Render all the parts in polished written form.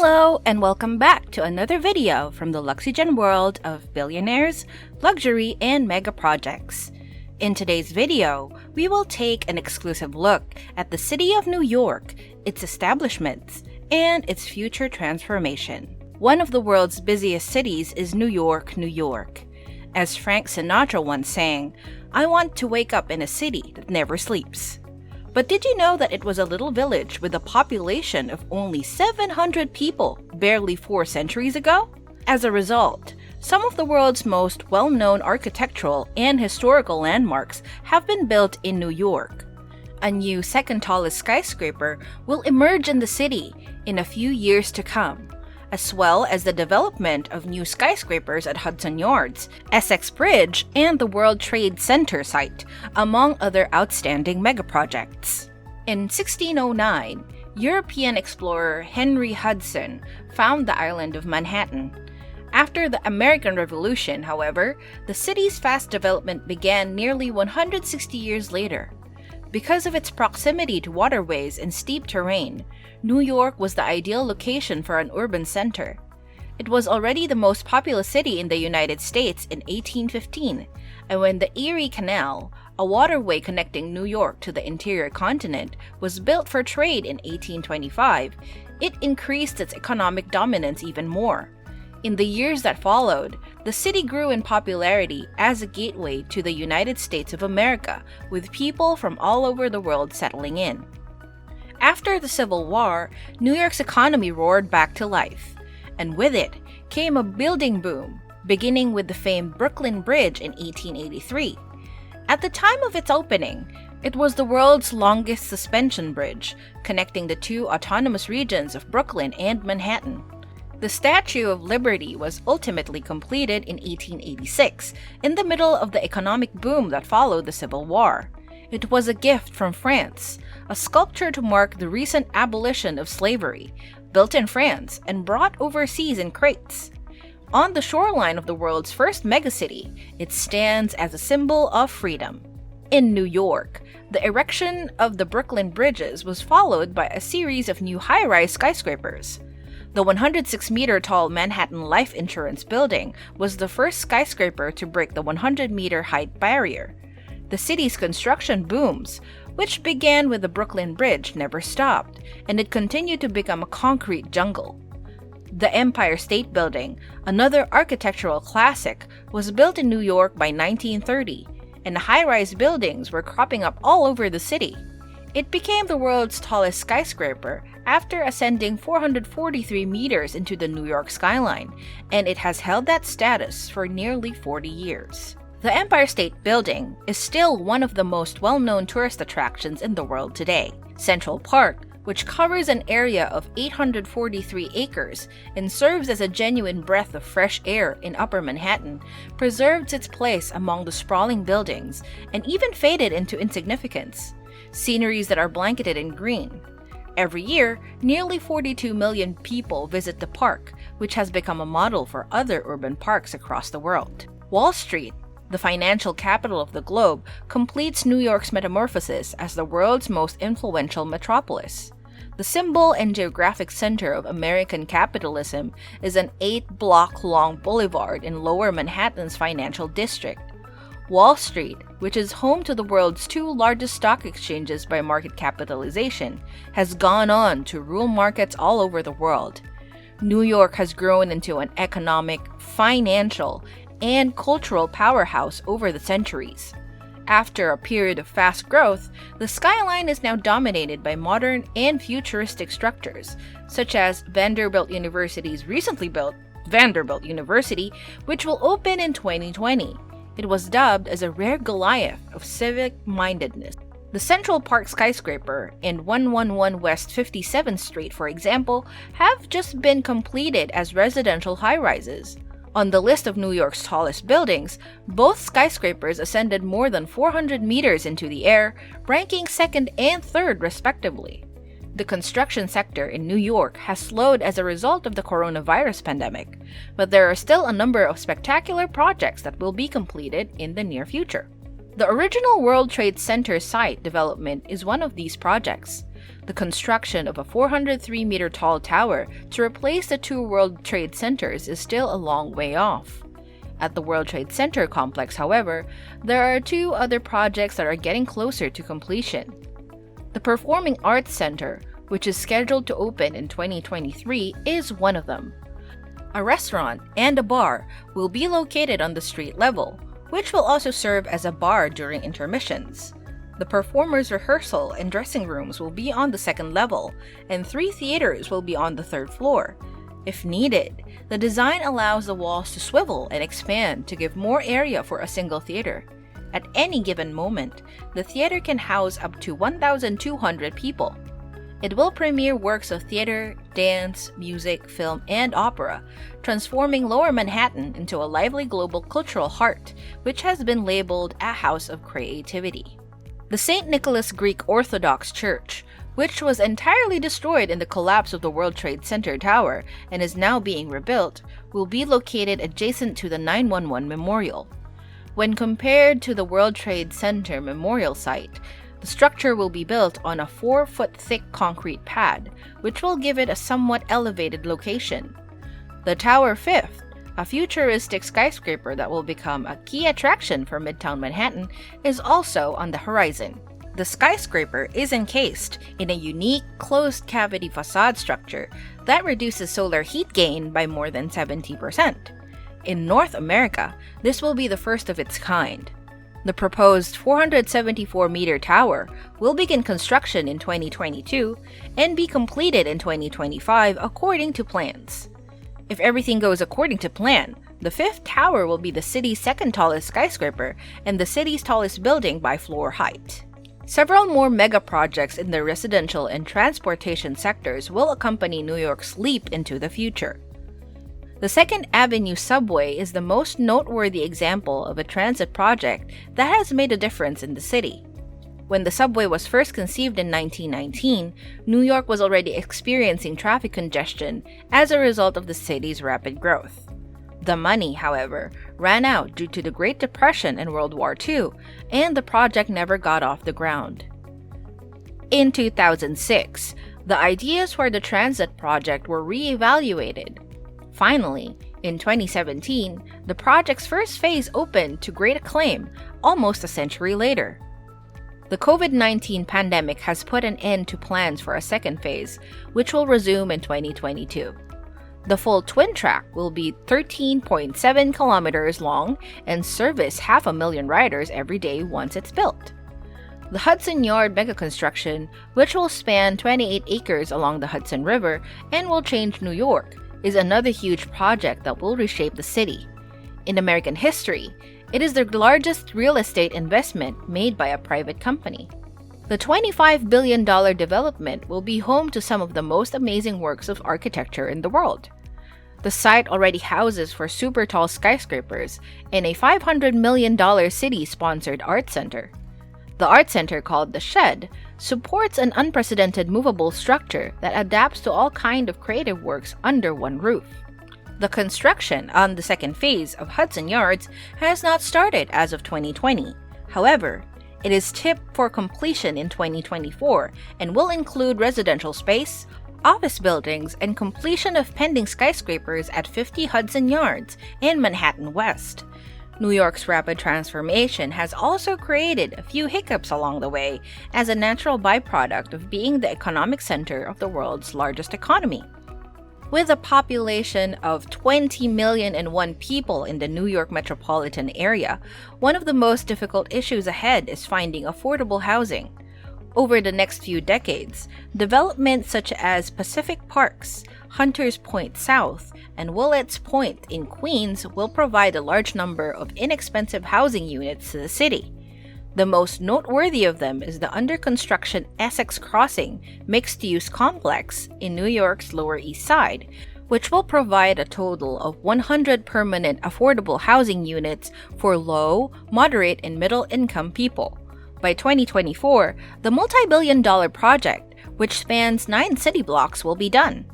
Hello and welcome back to another video from the Luxygen world of billionaires, luxury, and mega projects. In today's video, we will take an exclusive look at the city of New York, its establishments, and its future transformation. One of the world's busiest cities is New York, New York. As Frank Sinatra once sang, "I want to wake up in a city that never sleeps." But did you know that it was a little village with a population of only 700 people barely 4 centuries ago? As a result, some of the world's most well-known architectural and historical landmarks have been built in New York. A new second-tallest skyscraper will emerge in the city in a few years to come, as well as the development of new skyscrapers at Hudson Yards, Essex Bridge, and the World Trade Center site, among other outstanding megaprojects. In 1609, European explorer Henry Hudson found the island of Manhattan. After the American Revolution, however, the city's fast development began nearly 160 years later. Because of its proximity to waterways and steep terrain, New York was the ideal location for an urban center. It was already the most populous city in the United States in 1815, and when the Erie Canal, a waterway connecting New York to the interior continent, was built for trade in 1825, it increased its economic dominance even more. In the years that followed, the city grew in popularity as a gateway to the United States of America, with people from all over the world settling in. After the Civil War, New York's economy roared back to life, and with it came a building boom, beginning with the famed Brooklyn Bridge in 1883. At the time of its opening, it was the world's longest suspension bridge, connecting the two autonomous regions of Brooklyn and Manhattan. The Statue of Liberty was ultimately completed in 1886, in the middle of the economic boom that followed the Civil War. It was a gift from France, a sculpture to mark the recent abolition of slavery, built in France and brought overseas in crates. On the shoreline of the world's first megacity, it stands as a symbol of freedom. In New York, the erection of the Brooklyn Bridges was followed by a series of new high-rise skyscrapers. The 106-meter-tall Manhattan Life Insurance Building was the first skyscraper to break the 100-meter height barrier. The city's construction booms, which began with the Brooklyn Bridge, never stopped, and it continued to become a concrete jungle. The Empire State Building, another architectural classic, was built in New York by 1930, and high-rise buildings were cropping up all over the city. It became the world's tallest skyscraper after ascending 443 meters into the New York skyline, and it has held that status for nearly 40 years. The Empire State Building is still one of the most well-known tourist attractions in the world today. Central Park, which covers an area of 843 acres and serves as a genuine breath of fresh air in Upper Manhattan, preserved its place among the sprawling buildings and even faded into insignificance. Sceneries that are blanketed in green. Every year, nearly 42 million people visit the park, which has become a model for other urban parks across the world. Wall Street, the financial capital of the globe, completes New York's metamorphosis as the world's most influential metropolis. The symbol and geographic center of American capitalism is an 8-block-long boulevard in Lower Manhattan's financial district. Wall Street, which is home to the world's 2 largest stock exchanges by market capitalization, has gone on to rule markets all over the world. New York has grown into an economic, financial, and cultural powerhouse over the centuries. After a period of fast growth, the skyline is now dominated by modern and futuristic structures, such as Vanderbilt University's recently built Vanderbilt University, which will open in 2020. It was dubbed as a rare Goliath of civic-mindedness. The Central Park skyscraper and 111 West 57th Street, for example, have just been completed as residential high-rises. On the list of New York's tallest buildings, both skyscrapers ascended more than 400 meters into the air, ranking second and third respectively. The construction sector in New York has slowed as a result of the coronavirus pandemic, but there are still a number of spectacular projects that will be completed in the near future. The original World Trade Center site development is one of these projects. the construction of a 403-meter-tall tower to replace the two World Trade Centers is still a long way off. At the World Trade Center complex, however, there are two other projects that are getting closer to completion. The Performing Arts Center, which is scheduled to open in 2023, is one of them. A restaurant and a bar will be located on the street level, which will also serve as a bar during intermissions. The performers' rehearsal and dressing rooms will be on the second level, and 3 theaters will be on the third floor. If needed, the design allows the walls to swivel and expand to give more area for a single theater. At any given moment, the theater can house up to 1,200 people. It will premiere works of theater, dance, music, film, and opera, transforming Lower Manhattan into a lively global cultural heart, which has been labeled a house of creativity. The St. Nicholas Greek Orthodox Church, which was entirely destroyed in the collapse of the World Trade Center tower and is now being rebuilt, will be located adjacent to the 9/11 Memorial. When compared to the World Trade Center Memorial site, the structure will be built on a 4-foot-thick concrete pad, which will give it a somewhat elevated location. The Tower Fifth, a futuristic skyscraper that will become a key attraction for Midtown Manhattan, is also on the horizon. The skyscraper is encased in a unique closed-cavity facade structure that reduces solar heat gain by more than 70%. In North America, this will be the first of its kind. The proposed 474-meter tower will begin construction in 2022 and be completed in 2025 according to plans. If everything goes according to plan, the fifth tower will be the city's second tallest skyscraper and the city's tallest building by floor height. Several more mega projects in the residential and transportation sectors will accompany New York's leap into the future. The Second Avenue subway is the most noteworthy example of a transit project that has made a difference in the city. When the subway was first conceived in 1919, New York was already experiencing traffic congestion as a result of the city's rapid growth. The money, however, ran out due to the Great Depression and World War II, and the project never got off the ground. In 2006, the ideas for the transit project were re-evaluated. Finally, in 2017, the project's first phase opened to great acclaim almost a century later. The COVID-19 pandemic has put an end to plans for a second phase, which will resume in 2022. The full twin track will be 13.7 kilometers long and service 500,000 riders every day once it's built. The Hudson Yard mega construction, which will span 28 acres along the Hudson River and will change New York, is another huge project that will reshape the city. In American history, it is the largest real estate investment made by a private company. The $25 billion development will be home to some of the most amazing works of architecture in the world. The site already houses 4 super tall skyscrapers and a $500 million city-sponsored art center. The art center, called The Shed, supports an unprecedented movable structure that adapts to all kinds of creative works under one roof. The construction on the second phase of Hudson Yards has not started as of 2020. However, it is tipped for completion in 2024 and will include residential space, office buildings, and completion of pending skyscrapers at 50 Hudson Yards and Manhattan West. New York's rapid transformation has also created a few hiccups along the way as a natural byproduct of being the economic center of the world's largest economy. With a population of 20,000,001 people in the New York metropolitan area, one of the most difficult issues ahead is finding affordable housing. Over the next few decades, developments such as Pacific Parks, Hunters Point South, and Willets Point in Queens will provide a large number of inexpensive housing units to the city. The most noteworthy of them is the under-construction Essex Crossing mixed-use complex in New York's Lower East Side, which will provide a total of 100 permanent affordable housing units for low, moderate, and middle-income people. By 2024, the multi-billion-dollar project, which spans 9 city blocks, will be done.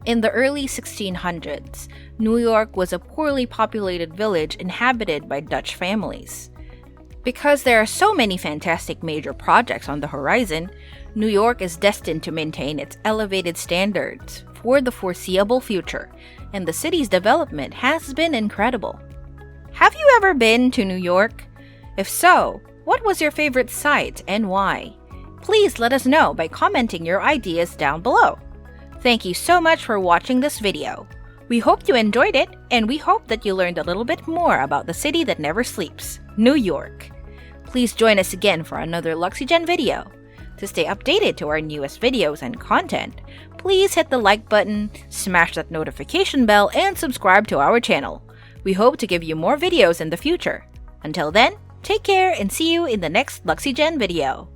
In the early 1600s, New York was a poorly populated village inhabited by Dutch families. Because there are so many fantastic major projects on the horizon, New York is destined to maintain its elevated standards for the foreseeable future, and the city's development has been incredible. Have you ever been to New York? If so, what was your favorite site and why? Please let us know by commenting your ideas down below. Thank you so much for watching this video. We hope you enjoyed it, and we hope that you learned a little bit more about the city that never sleeps, New York. Please join us again for another Luxygen video. To stay updated to our newest videos and content, please hit the like button, smash that notification bell, and subscribe to our channel. We hope to give you more videos in the future. Until then, take care and see you in the next Luxygen video.